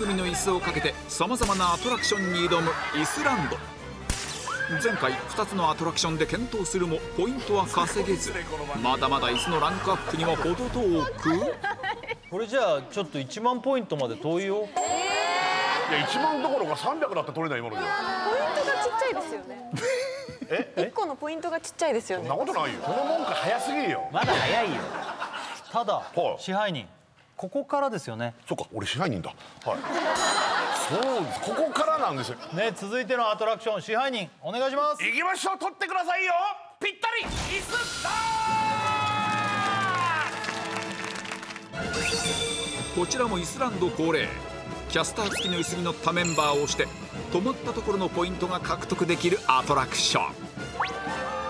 組の椅子をかけてさまざまなアトラクションに挑むイスランド。前回2つのアトラクションで検討するもポイントは稼げず、まだまだ椅子のランクアップには程遠く。これじゃあちょっと1万ポイントまで遠いよ。いや1万どころか300だったら取れない今ので。ポイントがちっちゃいですよね。1個のポイントがちっちゃいですよね。そんなことないよ。この文句早すぎるよ。まだ早いよ。ただ、はい支配人ここからですよね。そうか、俺支配人だ。はい。そうです。ここからなんですよ。ね、続いてのアトラクション支配人お願いします。行きましょう。取ってくださいよ。ぴったり椅子だこちらもイスランド恒例、キャスター付きの椅子に乗ったメンバーを押して止まったところのポイントが獲得できるアトラクション。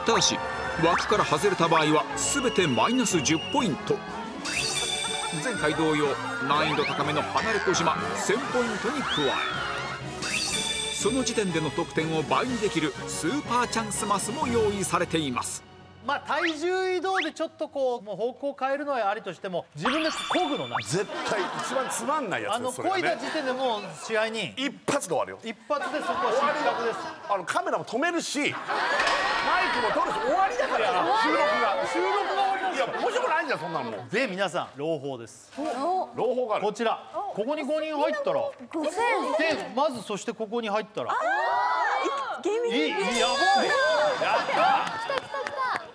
ただし枠から外れた場合は全てマイナス10ポイント。前回同様難易度高めの離れ小島1000ポイントに加え、その時点での得点を倍にできるスーパーチャンスマスも用意されています。まあ体重移動でちょっとこうもう方向を変えるのはありとしても、自分で漕ぐのな絶対一番つまんないやつです。それが漕いだね、時点でもう試合に一発で終わるよ。一発でそこは失格です。カメラも止めるしマイクも撮るし、終わりだから収録が終わり。いや面白くないんじゃんそんなんもう。で皆さん朗報です。朗報がある。こちらここに5人入ったら5000で、まずそしてここに入ったらゲーミングいいやばい、や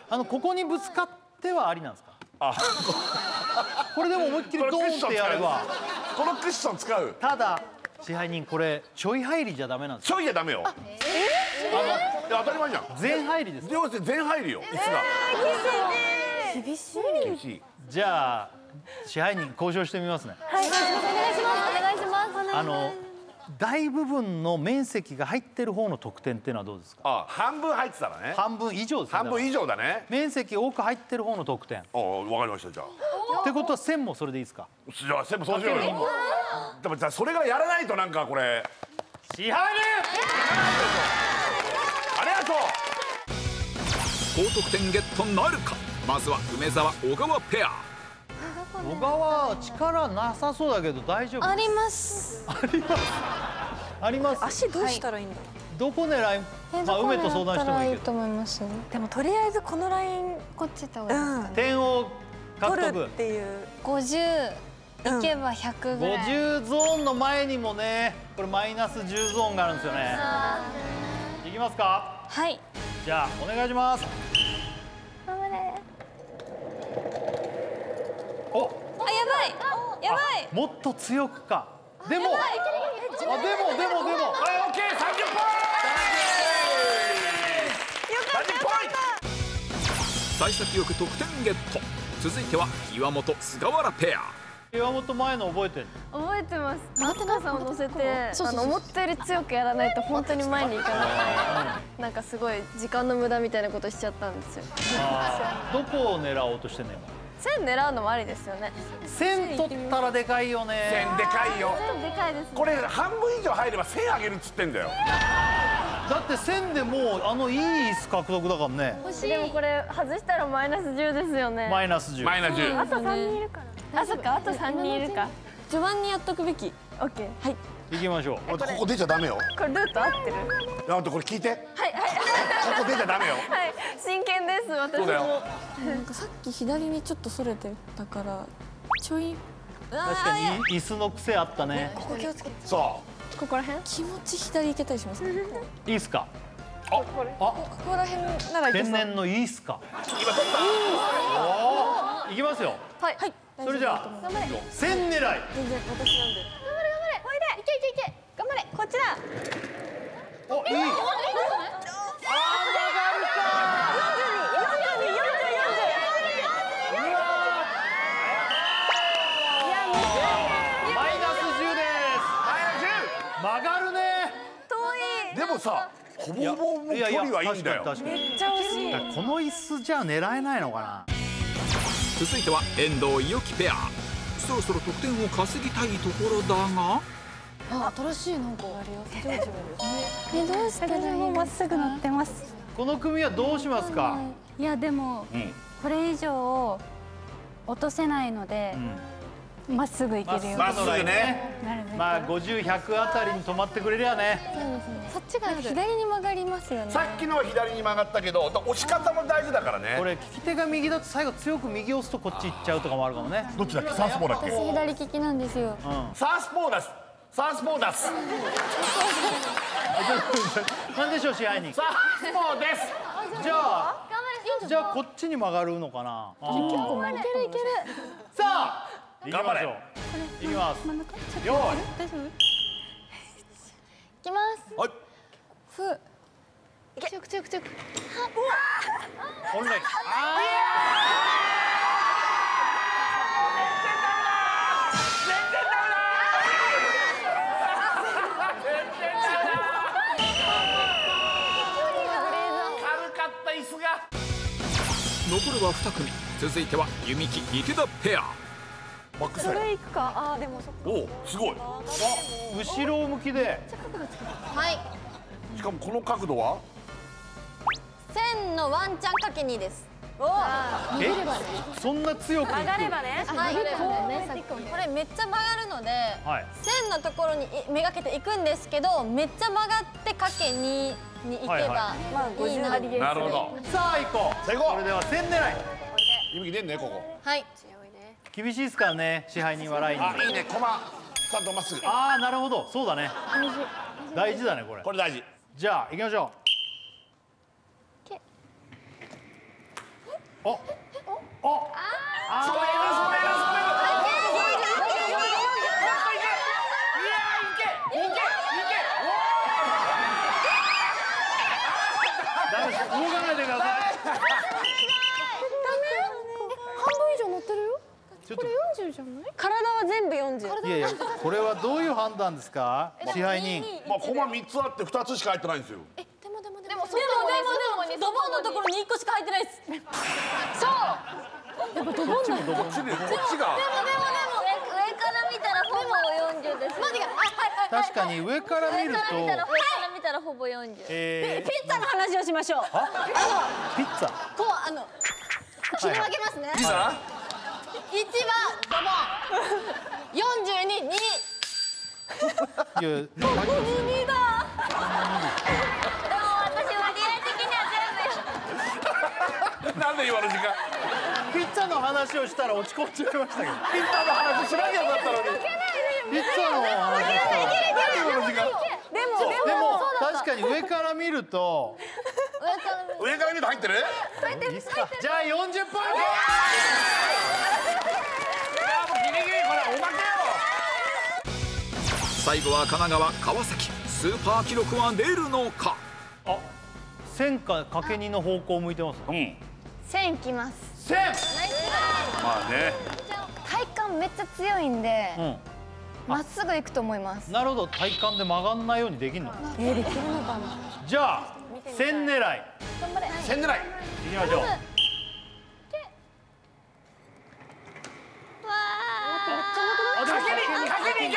ったここにぶつかってはありなんですか。これでも思いっきりドーンってやれば。このクッション使う。ただ支配人これちょい入りじゃダメなんですよ。ちょいやダメよ。いや当たり前じゃん。全入りです。要するに全入るよ椅子が。厳しい。厳しい。じゃあ支配人交渉してみますね。はい、お願いします。お願いします。大部分の面積が入ってる方の得点っていうのはどうですか。半分入ってたらね。半分以上ですね。半分以上だね。面積多く入ってる方の得点。わかりました。じゃあってことは1000もそれでいいですか。じゃあ全部そうしようよ。でもじゃあそれがやらないとなんかこれ。支配人ありがとう。高得点ゲットなるか。まずは梅沢小川ペア。小川力なさそうだけど大丈夫。あります。あります。足どうしたらいいんだろう。どこ狙い、まあ梅と相談してもいいけど。と思います。でもとりあえずこのラインこっち行った方がいいですかね。点を獲取る得っていう。50いけば100ぐらい。50ゾーンの前にもね、これマイナス10ゾーンがあるんですよね。いきますか。はい。じゃあお願いします。頑張れ。お、あ、やばい。やばい。もっと強くか。でも、でも、オッケー30ポイント。幸先よく得点ゲット。続いては岩本菅原ペア。岩本前の覚えてる。覚えてます。松川さんを乗せて、思ったより強くやらないと本当に前に行かなくて、なんかすごい時間の無駄みたいなことしちゃったんですよ。どこを狙おうとしてんのよ。線狙うのもありですよね。線取ったらでかいよね。線でかいよ。線でかいですね。これ半分以上入れば1000上げるっつってんだよ。だって線でもういい椅子獲得だからね。でもこれ外したらマイナス10ですよね。マイナス10。マイナス10。あと3人いるから。あ、そっか、あと3人いるか。序盤にやっとくべき。オッケー。はい。行きましょう。ここ出ちゃダメよ。これルート合ってる？あとこれ聞いて。はいはいここ出ちゃダメよ。はい。真剣です。私そうだよも。なんかさっき左にちょっとそれてたからちょい。確かに椅子の癖あったね。ここ気をつけて。そここら辺？気持ち左行けたりしますか。いいっすか。ここら辺ならいけそう。天然のいいっすか。いきますよ。はい。それじゃあ頑張れ。線狙い。全然私なんで。頑張れ頑張れ。おいで。いけいけいけ。頑張れ。こっちだ。お、いい。あー、曲がるマイナス10です。曲がるね。遠い。でもさ、ほぼほぼもう距離はいいんだよ。確かにめっちゃ惜しい。この椅子じゃ狙えないのかな。続いては遠藤伊代木ペア。そろそろ得点を稼ぎたいところだが、あ、新しいなんかあるよ。どうしたらいいですか。もまっすぐ乗ってます。この組はどうしますか。いやでもこれ以上落とせないのでまっすぐ行けるようにまっすぐね。なるべまあ50、100あたりに止まってくれりゃね。そっちが左に曲がりますよね。さっきのは左に曲がったけど押し方も大事だからね。これ利き手が右だと最後強く右押すとこっち行っちゃうとかもあるかもね。どっちだっけ？サウスポーだっけ？私左利きなんですよ。サウスポーです。サウスポーです。なんでしょう支配人。サウスポーです。じゃあこっちに曲がるのかな。結構いけるいける。さあ行きましょう。行きます。用意。大丈夫？いきます。はい。ふ。強く強く強く。本来。残るは2組。続いては弓木池田ペア。バックサイそれいくか。あーでもそっか。ド。おお、すごい。後ろ向きで。はい。しかもこの角度は線のワンチャンかけ2です。え？そんな強くいく？上がればね。はい。これめっちゃ曲がるので、はい。線のところにめがけていくんですけど、めっちゃ曲がってかけ2に行けばいいな。なるほど。さあ行こう。さあ行こう。それでは線狙い。弓木出んねここ。はい。厳しいですからね支配人はラインに。あ、いいね。コマちゃんとまっすぐ。ああなるほどそうだね。大事だねこれ。これ大事。じゃあ行きましょう。お。お。それるそれるそれる。ダメです動かないでください。半分以上乗ってるよ。ちょっとこれ40じゃない？体は全部40。いやいやこれはどういう判断ですか支配人。まあコマ3つあって2つしか入ってないんですよ。でもドボンのところに1個しか入ってないです。そう。やっぱドボンだ。こっちが。でも上から見たらほぼ40です。待って確かに上から見ると上から見たらほぼ40。ピピッツァの話をしましょう。ピッツァ。こう切り分けますね。いいな。 1はドボン。42、2。いや2だ。でも私はリアル的には全部。なんで今の時間。ピッツァの話をしたら落ち込んじゃいましたけど。ピッツァの話しなきゃよかったのに。ピッツァの話したら。今の時間。でも確かに上から見ると上から見ると入ってる？じゃあ40ポイント。最後は神奈川川崎。スーパー記録は出るのか。あ、線かかけ2の方向を向いてます。うん。線いきます。線。まあね。体幹めっちゃ強いんで、まっすぐ行くと思います。なるほど体幹で曲がんないようにできるの。できるのかな。じゃあ線狙い。頑張れ。線狙い。いきましょう。あでもかけに行け。かけに。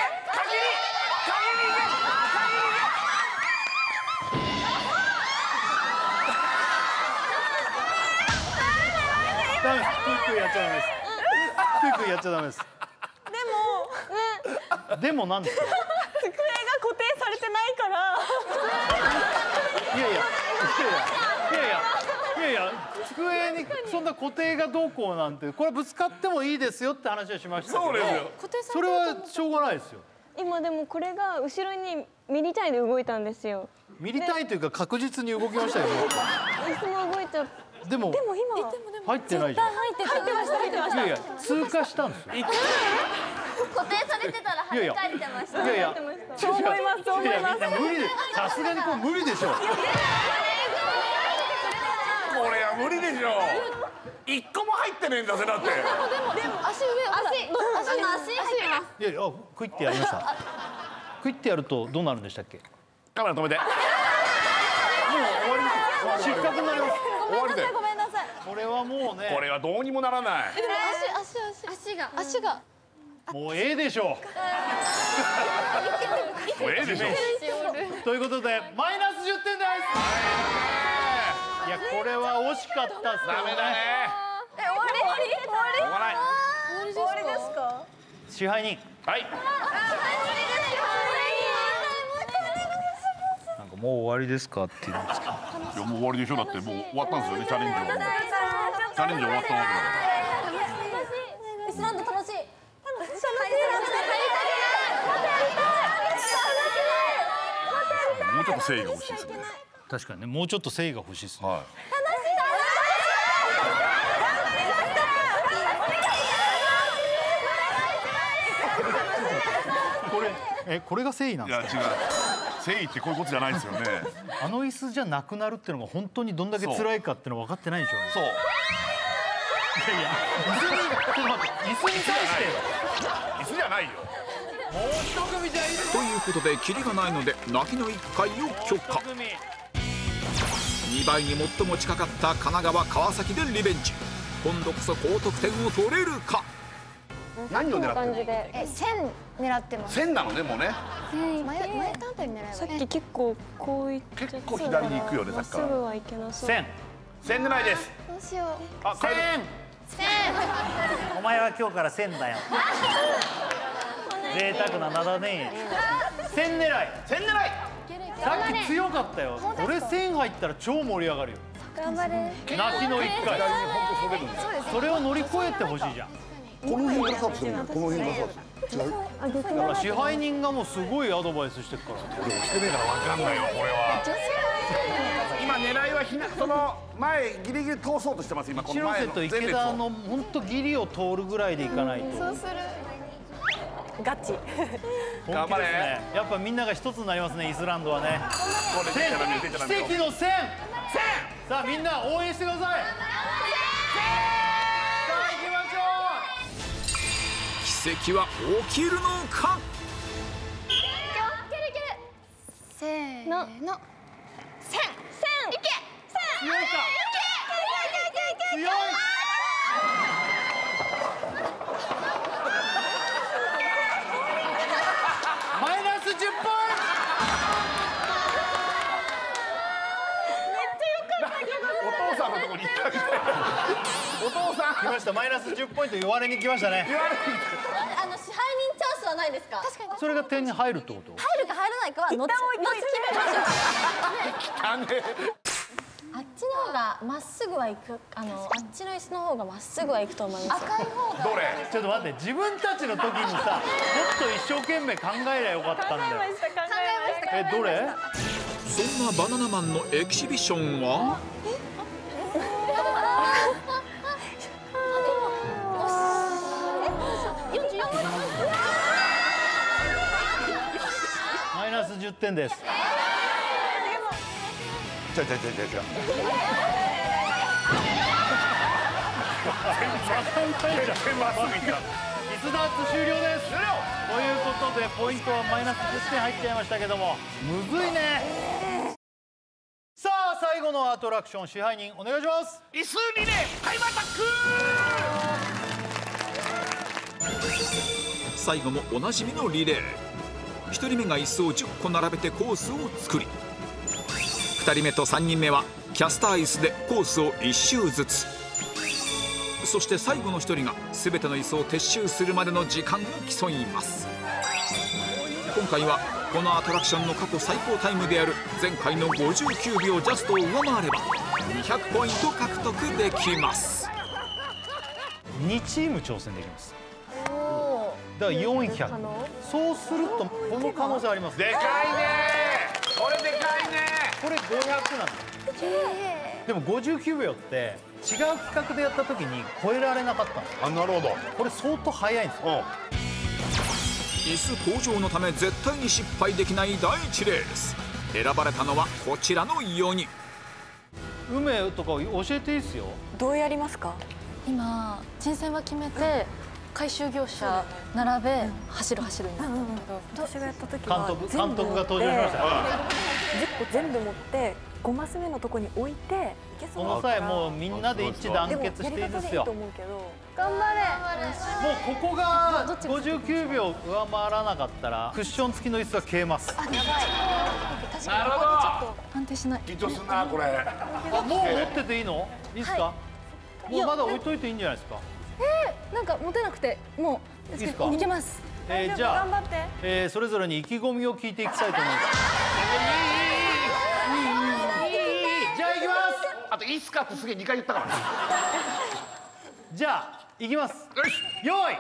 ダメです。クイックやっちゃダメです。クイックやっちゃダメです。でもなんですか。机が固定されてないから。いや机にそんな固定がどうこうなんてこれぶつかってもいいですよって話をしましたけど。そうですよ。それはしょうがないですよ。今でもこれが後ろにミリ単位で動いたんですよ。ミリ単位というか確実に動きましたよね。椅子も動いちゃって。でも今入ってないじゃん。入ってました。いや通過したんですよ。固定されてたら跳ね返ってました。いやいやそう思いますそう思います。無理でさすがにこれ無理でしょ。これは無理でしょ。一個も入ってねえんだぜだって。でも足上足いやいやクイッてやりました。クイッてやるとどうなるんでしたっけ。カメラ止めて。もう終わりです。失格になります。終わりだよ。ごめんなさい。これはもうね。これはどうにもならない。でも足がもうええでしょもうええでしょ。う。ということでマイナス10点です。いやこれは惜しかったっすけどね。ダメだね。終わりしょうがない。終わりですか。支配人。はい。もう終わりですかって言うんですけど。いやもう終わりでしょ。だってもう終わったんですよね、チャレンジは。もうチャレンジ終わったわけだから。イスランド楽しい。もうちょっと誠意が欲しいですね。確かにね、もうちょっと誠意が欲しいですね。はい。これが誠意なんいや違う。ですか。誠意ってこういうことじゃないですよね。あの椅子じゃなくなるっていうのが本当にどんだけ辛いかっていうの分かってないんでしょうね。そう。いやいや、椅子に、ちょっと待って、椅子に対して椅子じゃないよ。もう一組じゃいる。ということでキリがないので泣きの1回を許可。2倍に最も近かった神奈川川崎でリベンジ。今度こそ高得点を取れるか。何を狙ってるの？線狙ってます。線なのね、もうね。前ターンとに狙えば。さっき結構こういっ結構左に行くよね、さまっっきから。すぐはいけなそう。線。線狙いです。どうしよう。あ、線。線。お前は今日から線だよ。贅沢な名だね。線狙い。線狙い。さっき強かったよ。俺線入ったら超盛り上がるよ。頑張れ。泣きの1回。左に本当それるんですよ。それを乗り越えてほしいじゃん。この辺からサーブするの。この辺からサーブ。違う。だから支配人がもうすごいアドバイスしてるから。俺押してねえから分かんないよ、これは。今狙いはその前ギリギリ通そうとしてます。今この前の一ノ瀬と池田の本当ギリを通るぐらいでいかないと。そうする。ガチ。本気ですね。やっぱみんなが一つになりますね、イスランドはね。これ線、奇跡の線。さあみんな応援してください。さあ行きましょ奇跡は起きるのか。せーの。線。いけ。う。強いか。強い。マイナス10ポインお父さんのとこに行ったみたい。お父さんト。来ました。マイナス10ポイント言われに来ましたね。言われる。支配人チャンスはないですか。確かに。それが点に入るってこと？入るか入らないかは後決めましょう。あっちの方がまっすぐは行く、あっちの椅子の方がまっすぐは行くと思います。赤い方が。どれ？ちょっと待って、自分たちの時にさ、もっと一生懸命考えりゃよかったんだよ。どれ？そんなバナナマンのエキシビションはマイナス10点です。違う。全然まっすぐ行った。イスダーツ終了です。ということでポイントはマイナス10点入っちゃいましたけども、むずいね。さあ最後のアトラクション、支配人お願いします。椅子リレータイムアタック。最後もおなじみのリレー。1人目が椅子を10個並べてコースを作り、2人目と3人目はキャスター椅子でコースを1周ずつ、そして最後の1人が全ての椅子を撤収するまでの時間を競います。今回はこのアトラクションの過去最高タイムである前回の59秒ジャストを上回れば200ポイント獲得できます。2チーム挑戦できます。だから400。そうするとこの可能性あります。でかいね。これでかいね。これ500なんだ。でも59秒って違う企画でやった時に超えられなかったんですよ。あ、なるほど。これ相当早いんですよ。椅子向上のため絶対に失敗できない第1レース。選ばれたのはこちらの4人。梅とか教えていいですよ。どうやりますか？今人選は決めて回収業者並べ走るになったんだけど、私がやった時は監督が登場しました。10個全部持って5マス目のとこに置いて、その際もうみんなで一致団結していいですよ。と思うけど、頑張れ。もうここが59秒上回らなかったらクッション付きの椅子が消えます。なるほど。安定しない。緊張すんなこれ。もう持ってていいの？いいですか？もうまだ置いといていいんじゃないですか？なんか持てなくてもういいですか？いけます。じゃあ頑張って。それぞれに意気込みを聞いていきたいと思います。といいっすかってすげえ2回言ったからね。じゃあいきます。よし、用意。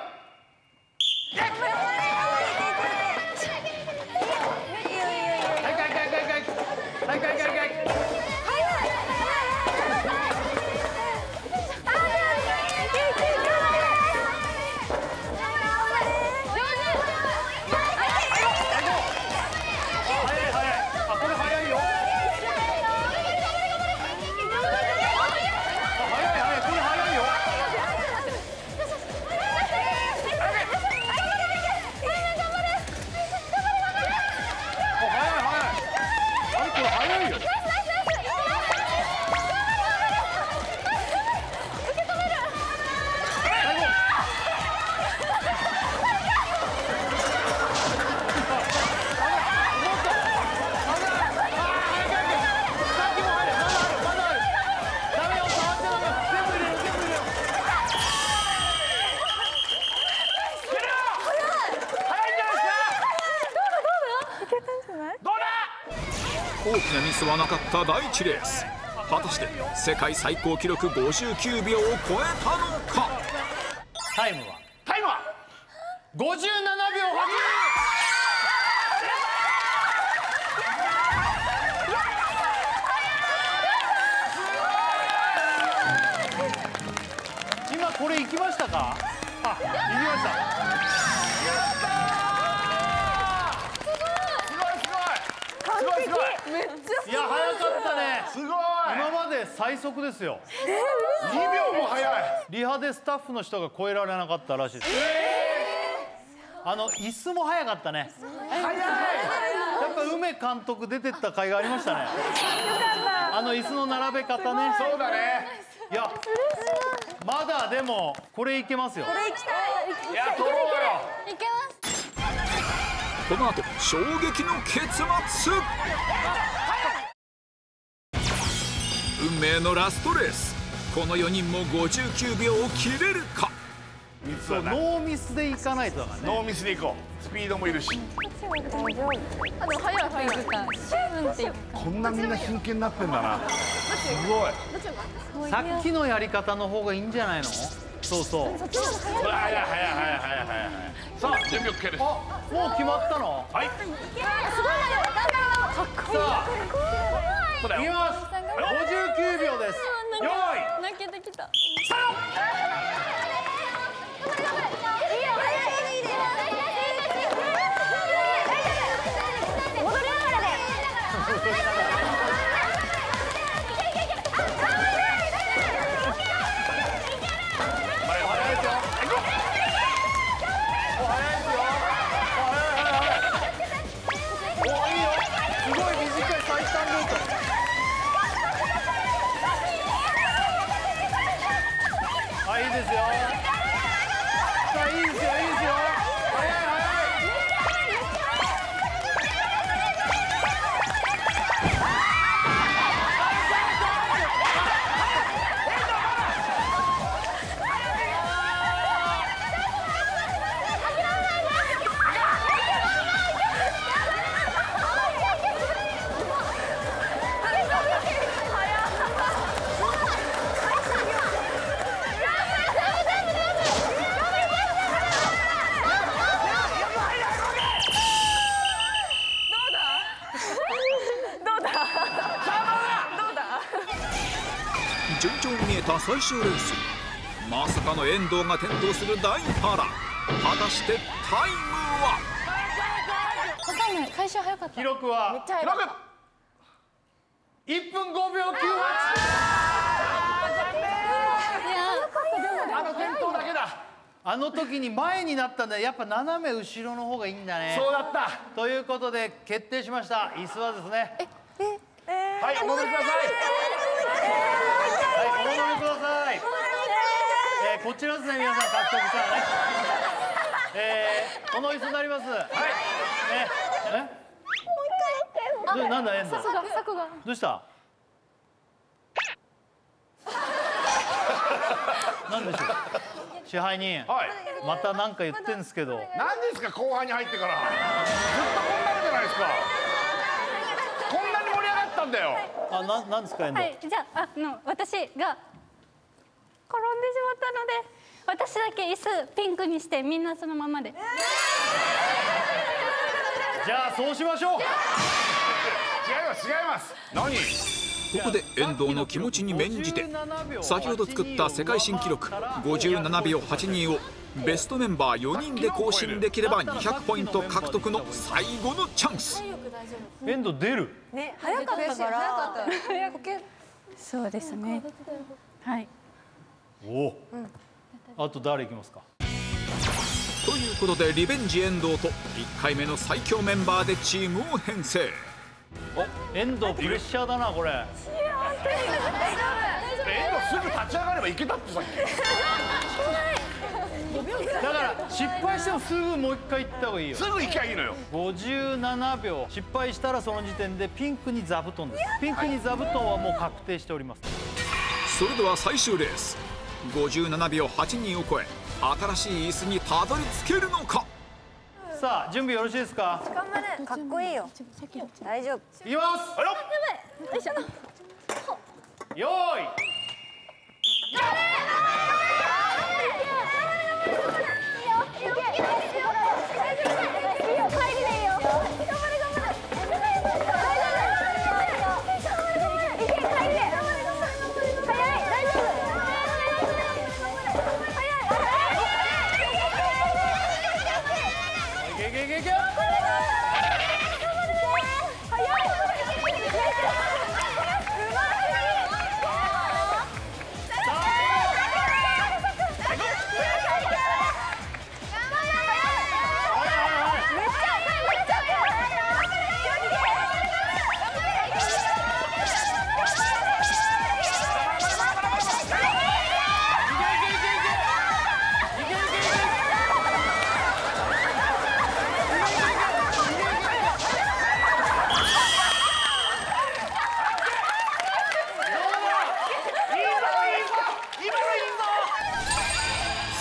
大きなミスはなかった第1レース。果たして世界最高記録59秒を超えたのか。タイムは57秒8。今これ行きましたか？あ、行きました。いや、早かったね。すごい。今まで最速ですよ。2秒も早い。リハでスタッフの人が超えられなかったらしいです。椅子も早かったね。早い。やっぱ梅監督出てった甲斐がありましたね。椅子の並べ方ね。そうだね。いや、まだでもこれいけますよ。これ行きたい。いや、取ろうよ。いけます。この後衝撃の結末。運命のラストレース。この4人も59秒を切れるか。そうノーミスでいかないとだからね。ノーミスでいこう。スピードもいるし。早い早い。こんなみんな真剣になってんだな。すごい。さっきのやり方の方がいいんじゃないの？そうそう。早い。さあ、準備 OK です。もう決まったの？はい。すごいなよ。頑張ろう。かっこいい。さあ、そうだよ。いきます。59秒です。用意。泣けてきた。順調に見えた最終レース。まさかの遠藤が転倒する大波乱。果たしてタイムは？わかんない。開始は早かった。記録は記録1分5秒98。転倒だけだ。あの時に前になったんで、やっぱ斜め後ろの方がいいんだね。そうだった。ということで決定しました。椅子はですね、はい、お戻りください。はい、お戻りください。こちらですね、皆さん獲得したらね。この椅子になります。はい。なんだ、遠藤。どうした？なんでしょう。支配人。はい。また何か言ってんですけど。何ですか、後半に入ってから。ずっとこんなのじゃないですか。こんなに盛り上がったんなんだよ。なんですか、遠藤。はい、じゃあ私が転んでしまったので、私だけ椅子ピンクにしてみんなそのままで。じゃあそうしましょう。違います。何？ここで遠藤の気持ちに免じて先ほど作った世界新記録57秒82をベストメンバー4人で更新できれば200ポイント獲得の最後のチャンス。遠藤出る。ね、早かったから。そうですね。はい。おお。あと誰いきますか。ということでリベンジ遠藤と1回目の最強メンバーでチームを編成。遠藤プレッシャーだなこれ。遠藤すぐ立ち上がればいけたってさっき。だから失敗してもすぐもう一回行った方がいいよ。すぐ行きゃいいのよ。57秒失敗したらその時点でピンクに座布団です。ピンクに座布団はもう確定しております。それでは最終レース57秒82を超え新しい椅子にたどり着けるのか。さあ準備よろしいですか。頑張れ、かっこいいよ。大丈夫。いきます。よーい。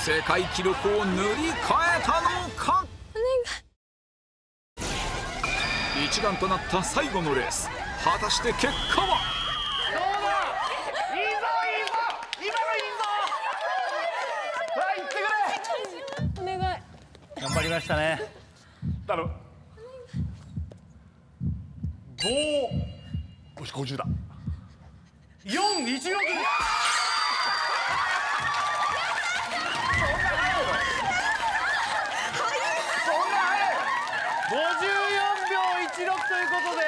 世界記録を塗り替えたのか。一丸となった最後のレース、果たして結果は。どうだ。いいぞ今のいいぞ。はい、行ってくれ。お願い。頑張りましたね。頼む。5。よし50だ。416。54秒16ということで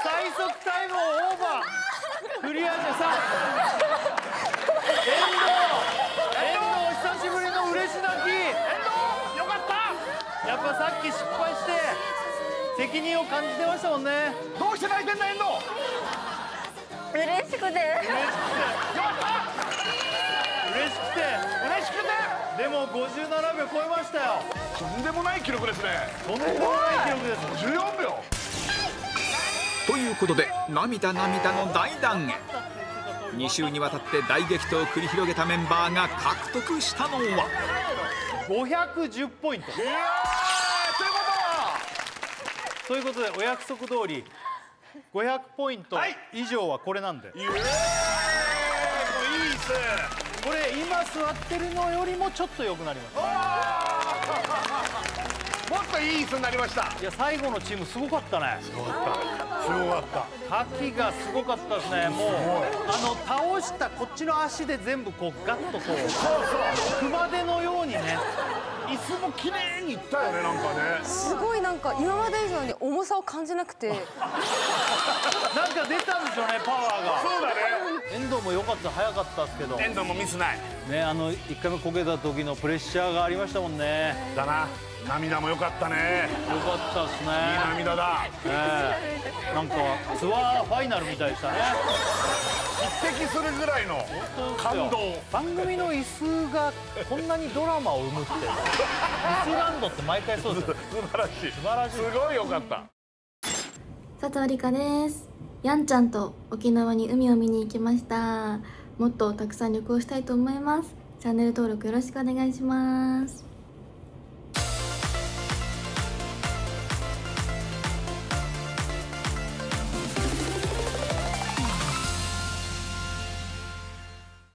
最速タイムをオーバー。クリアしてさ遠藤久しぶりの嬉し泣き。遠藤よかった。やっぱさっき失敗して責任を感じてましたもんね。どうして泣いてんだ遠藤。嬉しくて。よかった嬉しくてでも57秒超えましたよ。とんでもない記録ですね。とんでもない記録です。14秒。ということで涙の大団円。2週にわたって大激闘を繰り広げたメンバーが獲得したのは510ポイント。ということはということでお約束通り500ポイント以上はこれなんで、いいっす。これ今座ってるのよりもちょっと良くなります。もっといい椅子になりました。いや最後のチームすごかったね。すごかった牡蠣がすごかったですね。もう倒したこっちの足で全部こうガッとこう熊手のようにね。椅子も綺麗にいったよね。なんかねすごいなんか今まで以上に重さを感じなくて。なんか出たんでしょうね、パワーが。そうだね。遠藤も良かった、早かったですけど遠藤もミスないね。1回目こけた時のプレッシャーがありましたもんね。だな。涙も良かったね。良かったですね。いい涙だ。なんかツアーファイナルみたいでしたね。匹敵するぐらいの感動。番組の椅子がこんなにドラマを生むって椅子ランドって毎回そうですよ。素晴らしい。素晴らしい。すごい良かった。佐藤理香です。やんちゃんと沖縄に海を見に行きました。もっとたくさん旅行したいと思います。チャンネル登録よろしくお願いします。